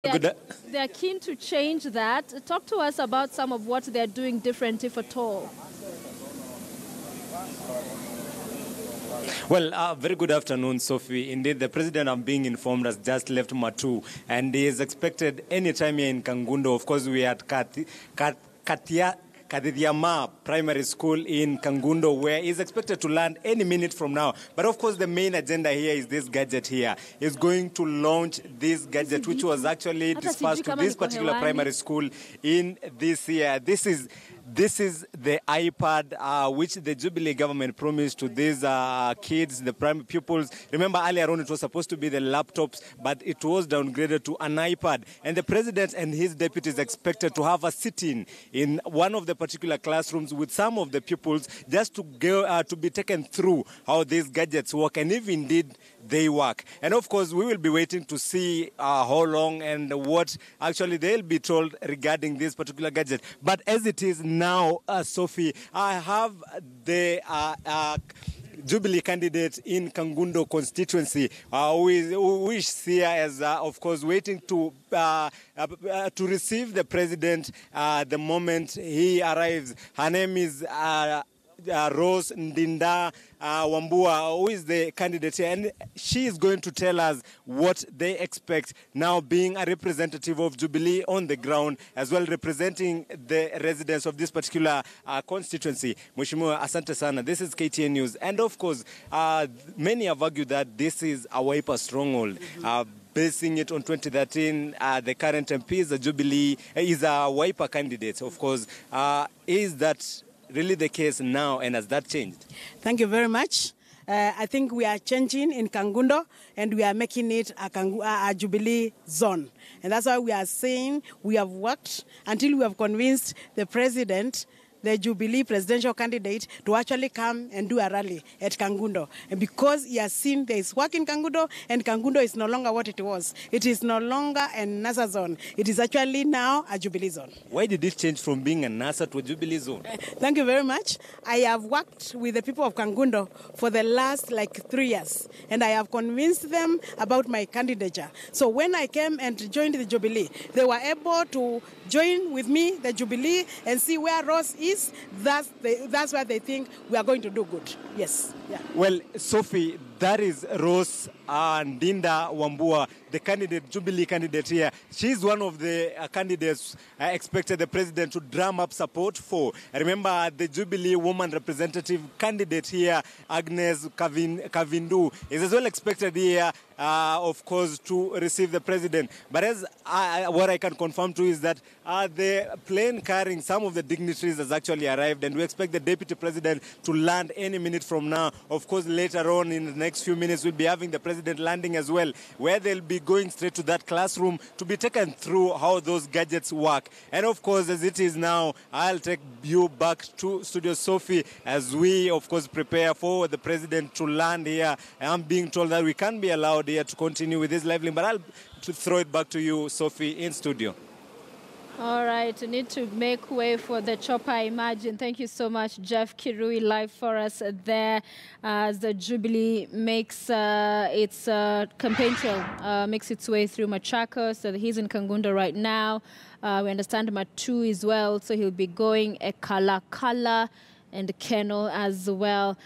They're keen to change that. Talk to us about some of what they're doing different, if at all. Well, very good afternoon, Sophie. Indeed, the president, I'm being informed, has just left Matu, and he is expected anytime here in Kangundo. Of course, we are at Kadidiyama Primary School in Kangundo, where he's expected to land any minute from now. But of course, the main agenda here is this gadget here. He's going to launch this gadget, which was actually dispersed to this particular primary school in this year. This is the iPad which the Jubilee government promised to these kids, the primary pupils. Remember, earlier on it was supposed to be the laptops, but it was downgraded to an iPad. And the president and his deputies expected to have a sit-in in one of the particular classrooms with some of the pupils, just to go to be taken through how these gadgets work, and if indeed they work. And of course, we will be waiting to see how long and what actually they'll be told regarding this particular gadget. But as it is now, Sophie, I have the Jubilee candidate in Kangundo constituency who is here as, of course, waiting to receive the president the moment he arrives. Her name is Rose Ndinda Wambua, who is the candidate here, and she is going to tell us what they expect now, being a representative of Jubilee on the ground, as well representing the residents of this particular constituency. Mheshimiwa, asante sana. This is KTN News, and of course, many have argued that this is a Wiper stronghold. Basing it on 2013, the current MP is a Jubilee, is a Wiper candidate. Of course, is that really the case now, and has that changed? Thank you very much. I think we are changing in Kangundo, and we are making it a Jubilee zone. And that's why we are saying we have worked until we have convinced the president, the Jubilee presidential candidate, to actually come and do a rally at Kangundo. And because he has seen there is work in Kangundo, and Kangundo is no longer what it was. It is no longer a NASA zone. It is actually now a Jubilee zone. Why did it change from being a NASA to a Jubilee zone? Thank you very much. I have worked with the people of Kangundo for the last 3 years, and I have convinced them about my candidature. So when I came and joined the Jubilee, they were able to join with me, the Jubilee, and see where Rose is. That's why they think we are going to do good. Yes. Yeah. Well, Sophie, that is Rose Ndinda Wambua, the Jubilee candidate here. She's one of the candidates expected the president to drum up support for. Remember, the Jubilee woman representative candidate here, Agnes Kavindu, is as well expected here, of course, to receive the president. But as what I can confirm too is that the plane carrying some of the dignitaries has actually arrived, and we expect the deputy president to land any minute from now. Of course, later on in the next few minutes, we'll be having the president landing as well, where they'll be going straight to that classroom to be taken through how those gadgets work. And of course, as it is now, I'll take you back to Studio Sophie as we, of course, prepare for the president to land here. I'm being told that we can't be allowed here to continue with this live link, but I'll throw it back to you, Sophie, in studio. All right, we need to make way for the chopper, I imagine. Thank you so much, Jeff Kirui, live for us there as the Jubilee makes its campaign trail, makes its way through Machakos. So he's in Kangundo right now. We understand Matu as well, so he'll be going a Kala and Kennel as well,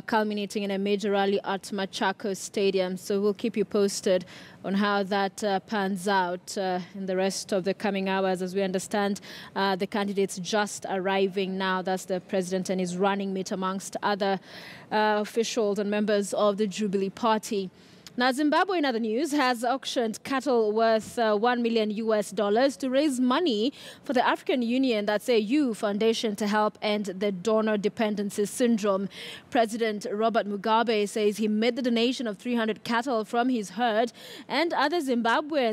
culminating in a major rally at Machakos Stadium. So we'll keep you posted on how that pans out in the rest of the coming hours. As we understand, the candidates just arriving now. That's the president and his running mate, amongst other officials and members of the Jubilee Party. Now, Zimbabwe, in other news, has auctioned cattle worth $1 million to raise money for the African Union, that's AU Foundation, to help end the donor dependency syndrome. President Robert Mugabe says he made the donation of 300 cattle from his herd, and other Zimbabweans